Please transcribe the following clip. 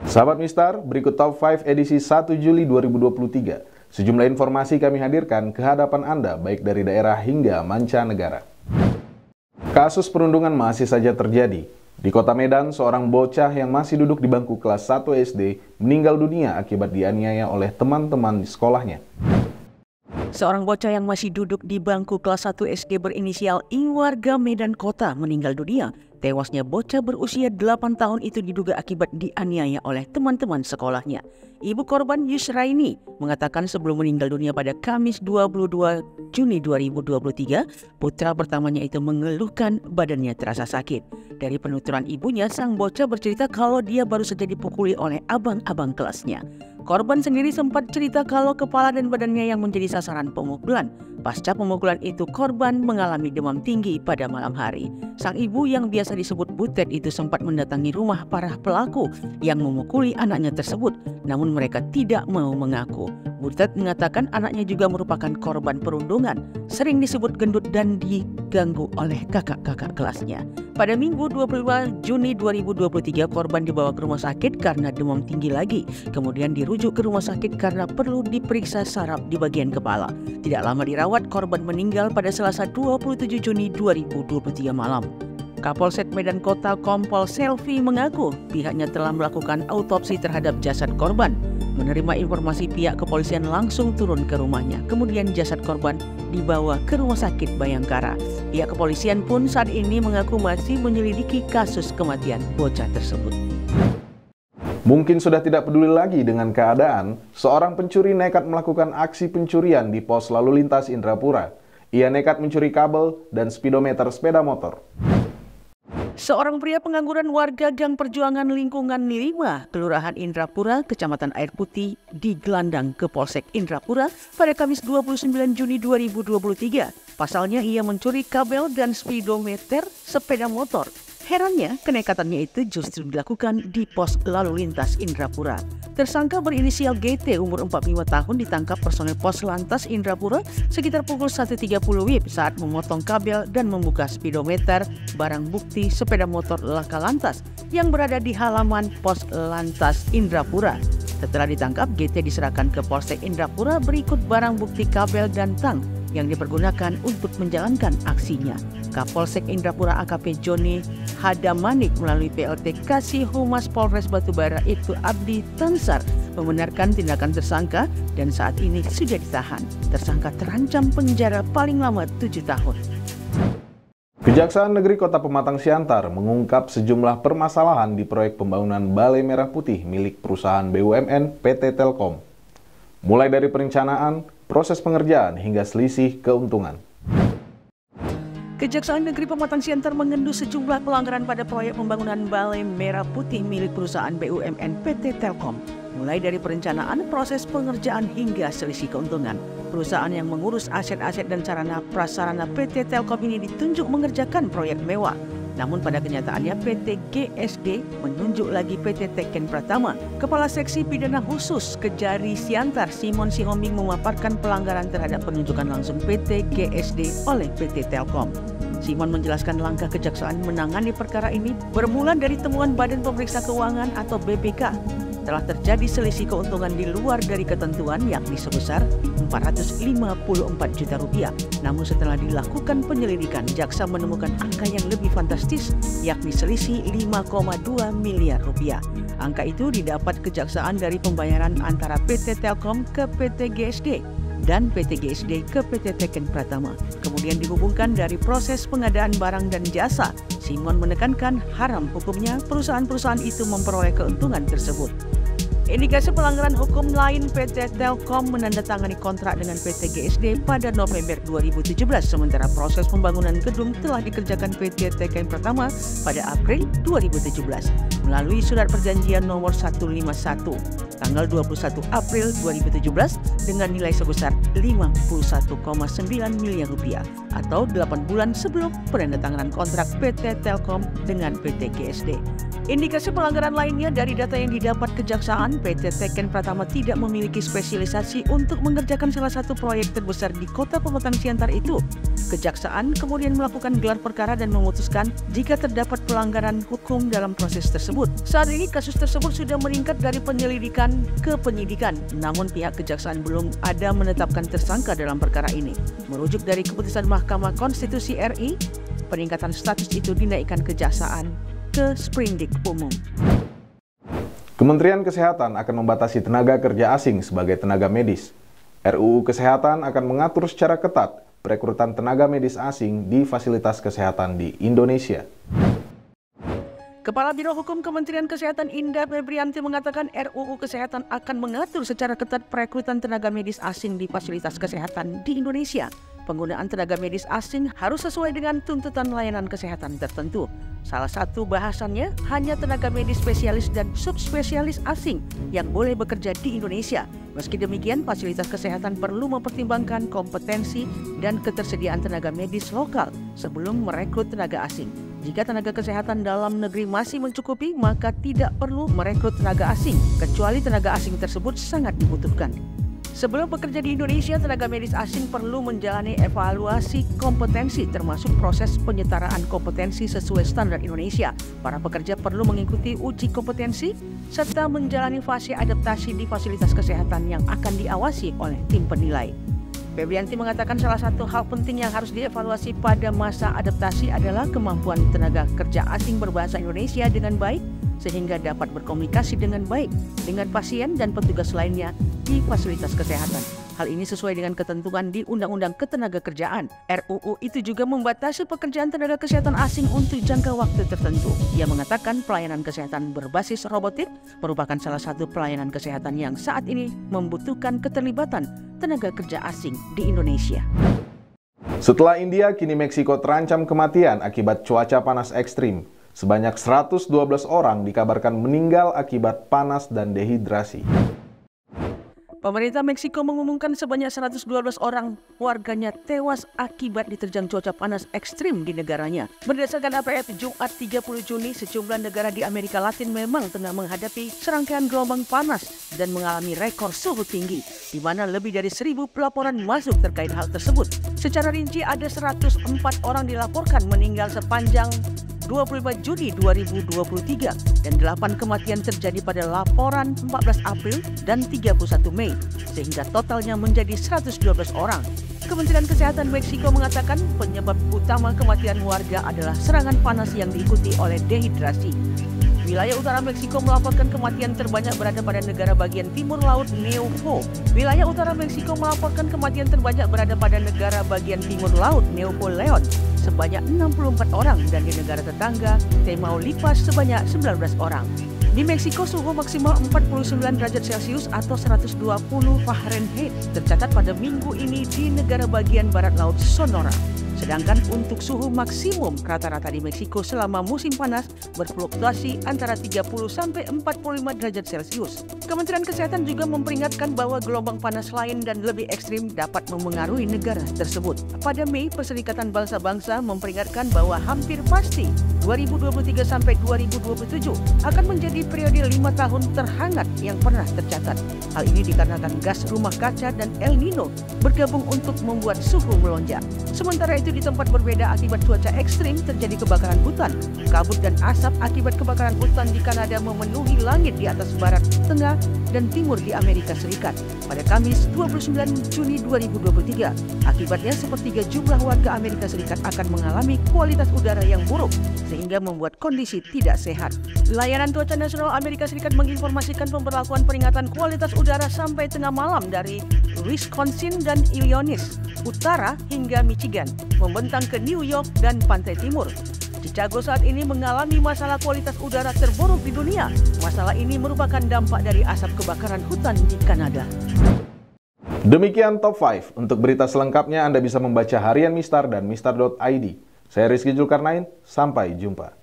Sahabat Mistar, berikut Top 5 edisi 1 Juli 2023. Sejumlah informasi kami hadirkan ke hadapan Anda, baik dari daerah hingga mancanegara. Kasus perundungan masih saja terjadi. Di Kota Medan, seorang bocah yang masih duduk di bangku kelas 1 SD meninggal dunia akibat dianiaya oleh teman-teman di sekolahnya. Seorang bocah yang masih duduk di bangku kelas 1 SD berinisial I warga Medan Kota meninggal dunia. Tewasnya bocah berusia 8 tahun itu diduga akibat dianiaya oleh teman-teman sekolahnya. Ibu korban Yusraini mengatakan sebelum meninggal dunia pada Kamis 22 Juni 2023, putra pertamanya itu mengeluhkan badannya terasa sakit. Dari penuturan ibunya, sang bocah bercerita kalau dia baru saja dipukuli oleh abang-abang kelasnya. Korban sendiri sempat cerita kalau kepala dan badannya yang menjadi sasaran pemukulan. Pasca pemukulan itu, korban mengalami demam tinggi pada malam hari. Sang ibu yang biasa disebut Butet itu sempat mendatangi rumah para pelaku yang memukuli anaknya tersebut, namun mereka tidak mau mengaku. Butet mengatakan anaknya juga merupakan korban perundungan, sering disebut gendut dan diganggu oleh kakak-kakak kelasnya. Pada Minggu 22 Juni 2023, korban dibawa ke rumah sakit karena demam tinggi lagi. Kemudian dirujuk ke rumah sakit karena perlu diperiksa saraf di bagian kepala. Tidak lama dirawat, korban meninggal pada Selasa 27 Juni 2023 malam. Kapolsek Medan Kota Kompol Selvi mengaku pihaknya telah melakukan autopsi terhadap jasad korban. Menerima informasi, pihak kepolisian langsung turun ke rumahnya. Kemudian jasad korban dibawa ke Rumah Sakit Bayangkara. Pihak kepolisian pun saat ini mengaku masih menyelidiki kasus kematian bocah tersebut. Mungkin sudah tidak peduli lagi dengan keadaan, seorang pencuri nekat melakukan aksi pencurian di pos lalu lintas Indrapura. Ia nekat mencuri kabel dan speedometer sepeda motor. Seorang pria pengangguran warga Gang Perjuangan Lingkungan 5, Kelurahan Indrapura, Kecamatan Air Putih, digelandang ke Polsek Indrapura pada Kamis 29 Juni 2023. Pasalnya ia mencuri kabel dan speedometer sepeda motor. Herannya, kenekatannya itu justru dilakukan di pos lalu lintas Indrapura. Tersangka berinisial GT umur 45 tahun ditangkap personel pos lantas Indrapura sekitar pukul 1.30 WIB saat memotong kabel dan membuka speedometer, barang bukti sepeda motor laka lantas yang berada di halaman pos lantas Indrapura. Setelah ditangkap, GT diserahkan ke Polsek Indrapura berikut barang bukti kabel dan tang yang dipergunakan untuk menjalankan aksinya. Kapolsek Indrapura AKP Joni Hadamanik melalui PLT Kasih Humas Polres Batubara Ibtu Abdi Tansar membenarkan tindakan tersangka dan saat ini sudah ditahan. Tersangka terancam penjara paling lama 7 tahun. Kejaksaan Negeri Kota Pematang Siantar mengungkap sejumlah permasalahan di proyek pembangunan Balai Merah Putih milik perusahaan BUMN PT Telkom. Mulai dari perencanaan, proses pengerjaan hingga selisih keuntungan. Kejaksaan Negeri Pematang Siantar mengendus sejumlah pelanggaran pada proyek pembangunan Balai Merah Putih milik perusahaan BUMN PT Telkom. Mulai dari perencanaan, proses pengerjaan hingga selisih keuntungan. Perusahaan yang mengurus aset-aset dan sarana prasarana PT Telkom ini ditunjuk mengerjakan proyek mewah. Namun pada kenyataannya PT GSD menunjuk lagi PT Teken Pratama. Kepala Seksi Pidana Khusus Kejari Siantar Simon Sihombing memaparkan pelanggaran terhadap penunjukan langsung PT GSD oleh PT Telkom. Simon menjelaskan langkah kejaksaan menangani perkara ini bermula dari temuan Badan Pemeriksa Keuangan atau BPK. Telah terjadi selisih keuntungan di luar dari ketentuan yakni sebesar Rp454 juta. Namun setelah dilakukan penyelidikan, jaksa menemukan angka yang lebih fantastis yakni selisih Rp5,2 miliar. Angka itu didapat kejaksaan dari pembayaran antara PT Telkom ke PT GSD dan PT GSD ke PT Teken Pratama. Kemudian dihubungkan dari proses pengadaan barang dan jasa. Simon menekankan haram hukumnya perusahaan-perusahaan itu memperoleh keuntungan tersebut. Indikasi pelanggaran hukum lain, PT Telkom menandatangani kontrak dengan PT GSD pada November 2017, sementara proses pembangunan gedung telah dikerjakan PT Teken Pratama pada April 2017 melalui surat perjanjian nomor 151 tanggal 21 April 2017 dengan nilai sebesar Rp51,9 miliar atau 8 bulan sebelum penandatanganan kontrak PT Telkom dengan PT GSD. Indikasi pelanggaran lainnya dari data yang didapat kejaksaan, PT Teken Pratama tidak memiliki spesialisasi untuk mengerjakan salah satu proyek terbesar di Kota Pematang Siantar itu. Kejaksaan kemudian melakukan gelar perkara dan memutuskan jika terdapat pelanggaran hukum dalam proses tersebut. Saat ini kasus tersebut sudah meningkat dari penyelidikan ke penyidikan, namun pihak kejaksaan belum ada menetapkan tersangka dalam perkara ini. Merujuk dari keputusan Mahkamah Konstitusi RI, peningkatan status itu dinaikkan kejaksaan ke sprindik umum. Kementerian Kesehatan akan membatasi tenaga kerja asing sebagai tenaga medis. RUU Kesehatan akan mengatur secara ketat perekrutan tenaga medis asing di fasilitas kesehatan di Indonesia. Kepala Biro Hukum Kementerian Kesehatan Indah Febrianti mengatakan RUU Kesehatan akan mengatur secara ketat perekrutan tenaga medis asing di fasilitas kesehatan di Indonesia. Penggunaan tenaga medis asing harus sesuai dengan tuntutan layanan kesehatan tertentu. Salah satu bahasannya hanya tenaga medis spesialis dan subspesialis asing yang boleh bekerja di Indonesia. Meski demikian, fasilitas kesehatan perlu mempertimbangkan kompetensi dan ketersediaan tenaga medis lokal sebelum merekrut tenaga asing. Jika tenaga kesehatan dalam negeri masih mencukupi, maka tidak perlu merekrut tenaga asing, kecuali tenaga asing tersebut sangat dibutuhkan. Sebelum bekerja di Indonesia, tenaga medis asing perlu menjalani evaluasi kompetensi termasuk proses penyetaraan kompetensi sesuai standar Indonesia. Para pekerja perlu mengikuti uji kompetensi serta menjalani fase adaptasi di fasilitas kesehatan yang akan diawasi oleh tim penilai. Febrianti mengatakan salah satu hal penting yang harus dievaluasi pada masa adaptasi adalah kemampuan tenaga kerja asing berbahasa Indonesia dengan baik sehingga dapat berkomunikasi dengan baik dengan pasien dan petugas lainnya di fasilitas kesehatan. Hal ini sesuai dengan ketentuan di Undang-Undang Ketenagakerjaan. RUU itu juga membatasi pekerjaan tenaga kesehatan asing untuk jangka waktu tertentu. Ia mengatakan pelayanan kesehatan berbasis robotik merupakan salah satu pelayanan kesehatan yang saat ini membutuhkan keterlibatan tenaga kerja asing di Indonesia. Setelah India, kini Meksiko terancam kematian akibat cuaca panas ekstrim. Sebanyak 112 orang dikabarkan meninggal akibat panas dan dehidrasi. Pemerintah Meksiko mengumumkan sebanyak 112 orang warganya tewas akibat diterjang cuaca panas ekstrim di negaranya. Berdasarkan APR Jumat 30 Juni, sejumlah negara di Amerika Latin memang tengah menghadapi serangkaian gelombang panas dan mengalami rekor suhu tinggi, di mana lebih dari 1.000 pelaporan masuk terkait hal tersebut. Secara rinci, ada 104 orang dilaporkan meninggal sepanjang 25 Juni 2023 dan 8 kematian terjadi pada laporan 14 April dan 31 Mei sehingga totalnya menjadi 112 orang. Kementerian Kesehatan Meksiko mengatakan penyebab utama kematian warga adalah serangan panas yang diikuti oleh dehidrasi. Wilayah utara Meksiko melaporkan kematian terbanyak berada pada negara bagian timur laut Nuevo. Wilayah utara Meksiko melaporkan kematian terbanyak berada pada negara bagian timur laut Nuevo Leon sebanyak 64 orang dan di negara tetangga Tamaulipas sebanyak 19 orang. Di Meksiko suhu maksimal 49 derajat Celcius atau 120 Fahrenheit tercatat pada minggu ini di negara bagian barat laut Sonora. Sedangkan untuk suhu maksimum rata-rata di Meksiko selama musim panas berfluktuasi antara 30 sampai 45 derajat Celcius. Kementerian Kesehatan juga memperingatkan bahwa gelombang panas lain dan lebih ekstrim dapat memengaruhi negara tersebut. Pada Mei, Perserikatan Bangsa-Bangsa memperingatkan bahwa hampir pasti 2023 sampai 2027 akan menjadi periode 5 tahun terhangat yang pernah tercatat. Hal ini dikarenakan gas rumah kaca dan El Nino bergabung untuk membuat suhu melonjak. Sementara itu di tempat berbeda akibat cuaca ekstrim terjadi kebakaran hutan. Kabut dan asap akibat kebakaran hutan di Kanada memenuhi langit di atas barat, tengah, dan timur di Amerika Serikat pada Kamis 29 Juni 2023. Akibatnya sepertiga jumlah warga Amerika Serikat akan mengalami kualitas udara yang buruk sehingga membuat kondisi tidak sehat. Layanan Cuaca Nasional Amerika Serikat menginformasikan pemberlakuan peringatan kualitas udara sampai tengah malam dari Wisconsin dan Illinois Utara hingga Michigan, membentang ke New York dan Pantai Timur. Chicago saat ini mengalami masalah kualitas udara terburuk di dunia. Masalah ini merupakan dampak dari asap kebakaran hutan di Kanada. Demikian Top 5. Untuk berita selengkapnya Anda bisa membaca harian Mistar dan mistar.id. Saya Rizky Zulkarnain, sampai jumpa.